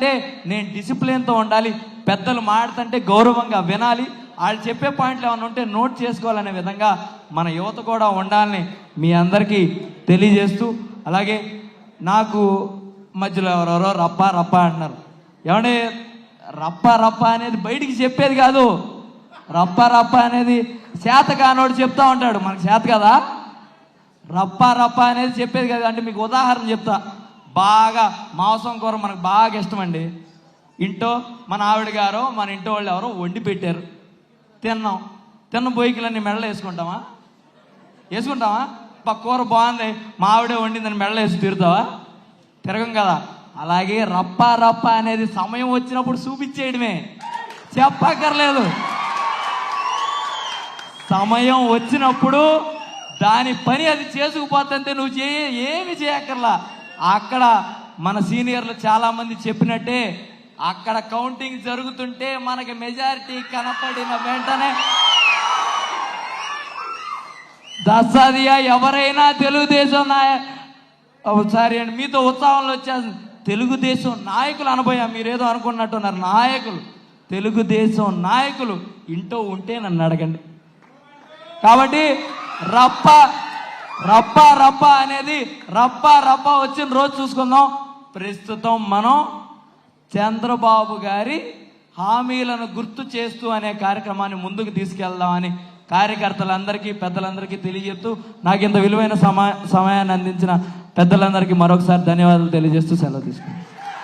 ఉండాలంటే నేను డిసిప్లిన్తో ఉండాలి, పెద్దలు మాట్లాడుతుంటే గౌరవంగా వినాలి, వాళ్ళు చెప్పే పాయింట్లు ఏమైనా ఉంటే నోట్ చేసుకోవాలనే విధంగా మన యువత కూడా ఉండాలని మీ అందరికీ తెలియజేస్తూ, అలాగే నాకు మధ్యలో ఎవరెవరో రప్ప రప్ప అంటున్నారు. ఏమంటే రప్ప రప్ప అనేది బయటికి చెప్పేది కాదు, రప్ప రప్ప అనేది చేత కానోడు చెప్తా ఉంటాడు, మనకు చేత కదా. రప్ప రప్ప అనేది చెప్పేది కదా. అంటే మీకు ఉదాహరణ చెప్తా. బాగా మాంసం కూర మనకు బాగా ఇష్టం అండి. ఇంట్లో మన ఆవిడ గారు మన ఇంట్లో వాళ్ళు ఎవరో వండి పెట్టారు, తిన్నాం. తిన్న బొయ్యిలన్నీ మెడలో వేసుకుంటామా? కూర బాగుంది మా ఆవిడే వండిందని మెడలో వేసి తిరుగుతావా? తిరగం కదా. అలాగే రప్ప రప్ప అనేది సమయం వచ్చినప్పుడు చూపించేయడమే, చెప్పక్కర్లేదు. సమయం వచ్చినప్పుడు దాని పని అది చేసుకుపోతుంటే నువ్వు ఏమి చేయక్కర్లా. అక్కడ మన సీనియర్లు చాలామంది చెప్పినట్టే, అక్కడ కౌంటింగ్ జరుగుతుంటే మనకి మెజారిటీ కనపడిన వెంటనే దసాదియా ఎవరైనా తెలుగుదేశం సారీ అండి మీతో ఉత్సాహంలో వచ్చేస్తుంది. తెలుగుదేశం నాయకులు అనబోయా, మీరేదో అనుకున్నట్టున్నారు. నాయకులు, తెలుగుదేశం నాయకులు ఇంటో ఉంటే నన్ను అడగండి. కాబట్టి రప్ప రప్ప రప్ప అనేది రప్ప రప్ప వచ్చిన రోజు చూసుకుందాం. ప్రస్తుతం మనం చంద్రబాబు గారి హామీలను గుర్తు చేస్తూ అనే కార్యక్రమాన్ని ముందుకు తీసుకెళ్దామని కార్యకర్తలందరికీ పెద్దలందరికీ తెలియజేస్తూ, నాకు ఇంత విలువైన సమయాన్ని అందించిన పెద్దలందరికీ మరొకసారి ధన్యవాదాలు తెలియజేస్తూ సెలవు తీసుకుంటాను.